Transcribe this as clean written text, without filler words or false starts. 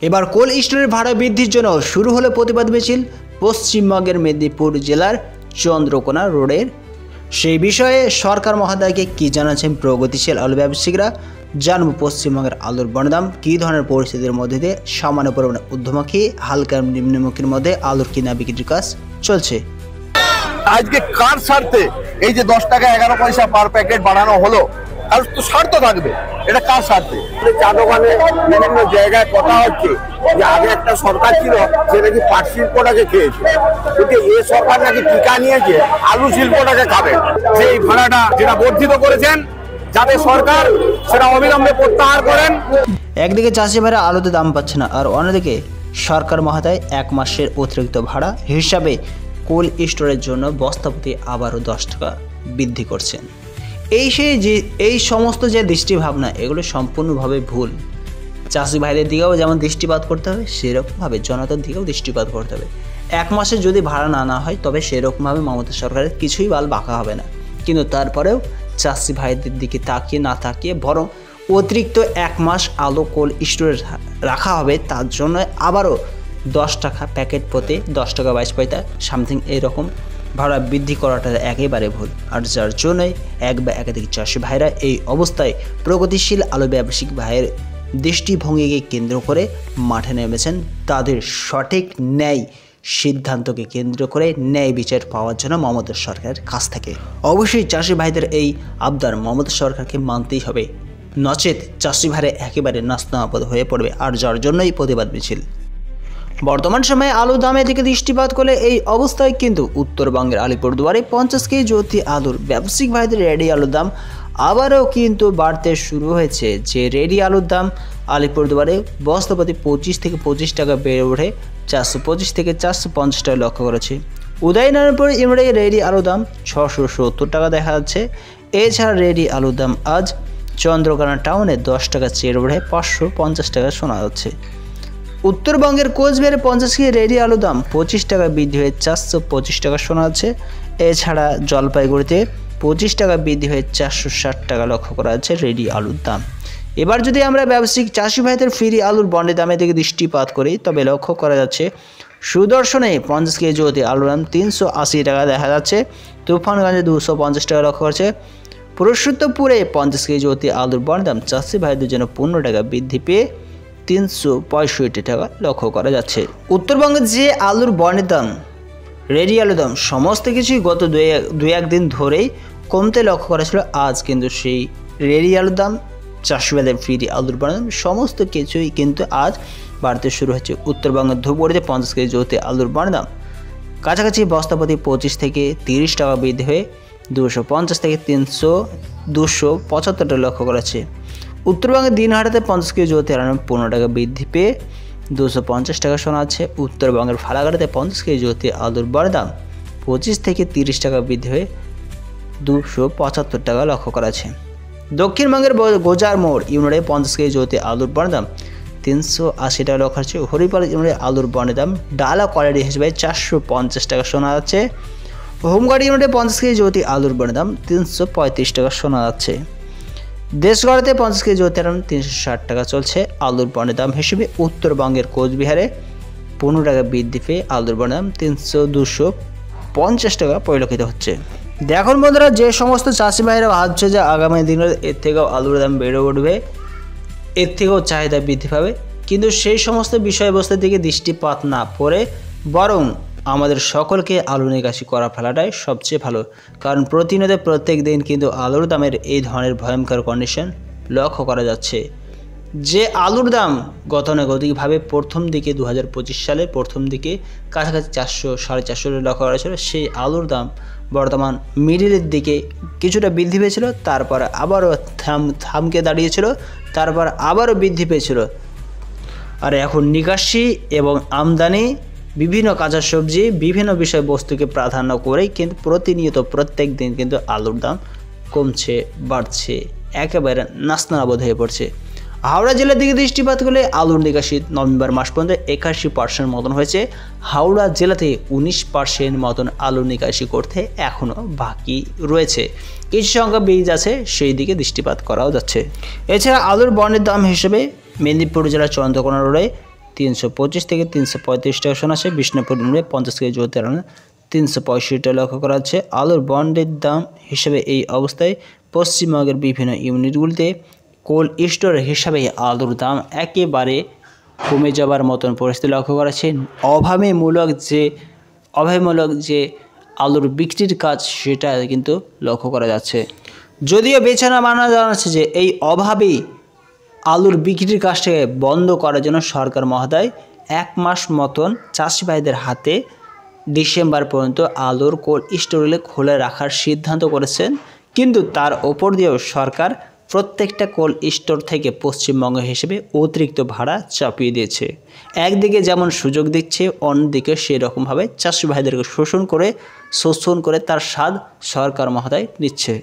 এবার কোল্ড স্টোরের ভাড়া বৃদ্ধির জন্য শুরু হলো প্রতিবাদ মিছিল পশ্চিমবঙ্গের মেদিনীপুর জেলার চন্দ্রকোনা রোডের। সেই বিষয়ে সরকার মহোদয়কে কি জানাচ্ছেন প্রগতিশীল আলু ব্যবসায়ীরা, জানবো পশ্চিমবঙ্গের আলুর বনদাম কী ধরনের পরিস্থিতির মধ্যে দিয়ে সামান্য পরিমাণে ঊর্ধ্বমুখী হালকা নিম্নমুখীর মধ্যে আলুর কিনা বিক্রির কাজ চলছে। আজকে কার স্বার্থে এই যে 10 টাকা 11 পয়সা পার প্যাকেট বাড়ানো হলো, আর তো স্বার্থ থাকবে, এটা কার স্বার্থে? চা দোকানে বিভিন্ন জায়গায় কথা হচ্ছে যে আগে একটা সরকার ছিল সে নাকি পাট শিল্পটাকে খেয়েছে, কিন্তু এই সরকার নাকি টিকা নিয়েছে আলু শিল্পটাকে খাবে। সেই ভাড়াটা যেটা বর্ধিত করেছেন যাতে সরকার সেটা অবিলম্বে প্রত্যাহার করেন। একদিকে চাষি ভাইরা আলুতে দাম পাচ্ছে না, আর অন্যদিকে সরকার মহোদয় 1 মাসের অতিরিক্ত ভাড়া হিসাবে কোল্ড স্টোরের জন্য বস্তাপ্রতি আবারও 10 টাকা বৃদ্ধি করছেন। এই সমস্ত যে দৃষ্টিভাবনা এগুলো সম্পূর্ণভাবে ভুল। চাষি ভাইদের দিকেও যেমন দৃষ্টিপাত করতে হবে, সেরকমভাবে জনতার দিকেও দৃষ্টিপাত করতে হবে। 1 মাসে যদি ভাড়া না হয় তবে সেরকমভাবে মমতা সরকারের কিছুই বাল বাঁকা হবে না, কিন্তু তারপরেও চাষি ভাইদের দিকে না তাকিয়ে বরং অতিরিক্ত 1 মাস আলু কোল্ড স্টোরে রাখা হবে, তার জন্য আবারও 10 টাকা প্যাকেট প্রতি 10 টাকা 22 পয়সা সামথিং এইরকম ভাড়া বৃদ্ধি করাটা একেবারে ভুল। আর যার জন্যই এক বা একাধিক চাষি ভাইরা এই অবস্থায় প্রগতিশীল আলু ব্যবসায়িক ভাইয়ের দৃষ্টিভঙ্গিকে কেন্দ্র করে মাঠে নেমেছেন তাদের সঠিক ন্যায় সিদ্ধান্তকে কেন্দ্র করে ন্যায় বিচার পাওয়ার জন্য মমতা সরকারের কাছ থেকে। অবশ্যই চাষি ভাইদের এই আবদার মমতা সরকারকে মানতেই হবে, নচেত চাষি ভাইরা একেবারে নাস্তানাবদ হয়ে পড়বে। আর যার জন্যই প্রতিবাদ মিছিল। বর্তমান সময়ে আলু দামের দিকে দৃষ্টিপাত করলে এই অবস্থায় কিন্তু উত্তরবঙ্গের আলিপুরদুয়ারে 50 কেজি জ্যোতি আলুর ব্যবসায়িক ভাইদের রেডি আলুর দাম আবারও কিন্তু বাড়তে শুরু হয়েছে। যে রেডি আলুর দাম আলিপুরদুয়ারে বস্তাপ্রতি 25 থেকে 25 টাকা বেড়ে ওঠে 425 থেকে 450 টাকা লক্ষ্য করেছে। উদয়নারায়ণপুর ইমরে রেডি আলুর দাম 670 টাকা দেখা যাচ্ছে। এছাড়া রেডি আলুর দাম আজ চন্দ্রকোনা টাউনে 10 টাকা চেয়ে ওঠে 550 টাকা শোনা যাচ্ছে। উত্তরবঙ্গের কোচবিহারে 50 কেজি রেডি আলুর দাম 25 টাকা বৃদ্ধি হয়ে 425 টাকা শোনা যাচ্ছে। এছাড়া জলপাইগুড়িতে 25 টাকা বৃদ্ধি হয়ে 460 টাকা লক্ষ্য করা যাচ্ছে রেডি আলুর দাম। এবার যদি আমরা ব্যবসায়িক চাষি ভাইদের ফ্রি আলুর বন্ডের দামের দিকে দৃষ্টিপাত করি তবে লক্ষ্য করা যাচ্ছে সুদর্শনে 50 কেজি জ্যোতি আলুর দাম 380 টাকা দেখা যাচ্ছে। তুফানগঞ্জে 250 টাকা লক্ষ্য করছে। পুরুষোত্তমপুরে 50 কেজি জ্যোতি আলুর বন্ডের দাম চাষি ভাইদের জন্য 15 টাকা বৃদ্ধি পেয়ে 365 টাকা লক্ষ্য করা যাচ্ছে। উত্তরবঙ্গের যে আলুর বন্ডের দাম রেডি আলুর দাম সমস্ত কিছুই গত দুই এক দিন ধরেই কমতে লক্ষ্য করা ছিল, আজ কিন্তু সেই রেডি আলুর দাম চাষি ভাইদের ফ্রি আলুর বন্ডের দাম সমস্ত কিছুই কিন্তু আজ বাড়তে শুরু হয়েছে। উত্তরবঙ্গের ধূপগুড়িতে 50 কেজি জ্যোতি আলুর বন্ডের দাম কাছাকাছি বস্তাপ্রতি 25 থেকে 30 টাকা বৃদ্ধি হয়ে 250 থেকে 275 টাকা লক্ষ্য করেছে। উত্তরবঙ্গের দিনহাটাতে 50 কেজি জ্যোতি আলুর দাম 15 টাকা বৃদ্ধি পেয়ে 250 টাকা শোনা যাচ্ছে। উত্তরবঙ্গের ফালাকাটাতে 50 কেজি জ্যোতি আলুর বন্ডের দাম 25 থেকে 30 টাকা বৃদ্ধি হয়ে 275 টাকা লক্ষ্য করা আছে। দক্ষিণবঙ্গের গোজার মোড় ইউনিটে 50 কেজি জ্যোতি আলুর বন্ডের দাম 380 টাকা লক্ষ্য আছে। হরিপাল ইউনিটে আলুর বন্ডের দাম ডালা কোয়ালিটি হিসেবে 450 টাকা শোনা যাচ্ছে। হোমগার্ড ইউনিটে 50 কেজি জ্যোতি আলুর বন্ডের দাম 335 টাকা শোনা যাচ্ছে। দেশগড়াতে 50 কেজি জ্যোতি আলুর দাম 360 টাকা চলছে আলুর বন্ডের দাম হিসেবে। উত্তরবঙ্গের কোচবিহারে 15 টাকা বৃদ্ধি পেয়ে আলুর বন্ডের দাম 250 টাকা পরিলক্ষিত হচ্ছে। দেখুন বন্ধুরা, যে সমস্ত চাষি ভাইরা ভাবছে যে আগামী দিনে এর থেকেও আলুর দাম বেড়ে উঠবে, এর থেকেও চাহিদা বৃদ্ধি পাবে, কিন্তু সেই সমস্ত বিষয়বস্তুর দিকে দৃষ্টিপাত না করে বরং আমাদের সকলকে আলু নিকাশি করা ফেলাটাই সবচেয়ে ভালো। কারণ প্রতিনিয়ত প্রত্যেক দিন কিন্তু আলুর দামের এই ধরনের ভয়ঙ্কর কন্ডিশন লক্ষ্য করা যাচ্ছে। যে আলুর দাম গতানুগতিকভাবে প্রথম দিকে 2025 সালের প্রথম দিকে কাছাকাছি 400-450 লক্ষ্য করা ছিল, সেই আলুর দাম বর্তমান মিডিলের দিকে কিছুটা বৃদ্ধি পেয়েছিল, তারপর আবারও থামকে দাঁড়িয়েছিল, তারপর আবারও বৃদ্ধি পেয়েছিল। আর এখন নিকাশি এবং আমদানি বিভিন্ন কাঁচা সবজি বিভিন্ন বিষয়বস্তুকে প্রাধান্য করেই কিন্তু প্রতিনিয়ত প্রত্যেক দিন কিন্তু আলুর দাম কমছে, বাড়ছে, একেবারে নাস্তানাবুদ হয়ে পড়ছে। হাওড়া জেলার দিকে দৃষ্টিপাত করলে আলুর নিকাশি নভেম্বর মাস পর্যন্ত 81% মতন হয়েছে। হাওড়া জেলাতে 19% মতন আলুর নিকাশি করতে এখনও বাকি রয়েছে। কিছু সংখ্যা বীজ আছে, সেই দিকে দৃষ্টিপাত করাও যাচ্ছে। এছাড়া আলুর বন্ডের দাম হিসেবে মেদিনীপুর জেলার চন্দ্রকোনা রোডে 325 থেকে 335 টাকা শোনাচ্ছে। বিষ্ণুপুর নিম্নে 50 কেজি জোর তেল 365 টাকা লক্ষ্য করা যাচ্ছে। আলুর বন্ডের দাম হিসেবে এই অবস্থায় পশ্চিমবঙ্গের বিভিন্ন ইউনিটগুলিতে কোল্ড স্টোরের হিসাবে আলুর দাম একেবারে কমে যাবার মতন পরিস্থিতি লক্ষ্য করা যাচ্ছে। অভাবমূলক যে আলুর বিক্রির কাজ সেটা কিন্তু লক্ষ্য করা যাচ্ছে। যদিও বেচানা মানা জানাচ্ছে যে এই অভাবেই আলুর বিক্রির কাজটাকে বন্ধ করার জন্য সরকার মহোদয় 1 মাস মতন চাষি ভাইদের হাতে ডিসেম্বর পর্যন্ত আলুর কোল্ড স্টোরে খুলে রাখার সিদ্ধান্ত করেছেন। কিন্তু তার ওপর দিয়েও সরকার প্রত্যেকটা কোল্ড স্টোর থেকে পশ্চিমবঙ্গ হিসেবে অতিরিক্ত ভাড়া চাপিয়ে দিয়েছে। একদিকে যেমন সুযোগ দিচ্ছে, অন্যদিকে সেই রকমভাবে চাষি ভাইদেরকে শোষণ করে তার স্বাদ সরকার মহোদয় নিচ্ছে।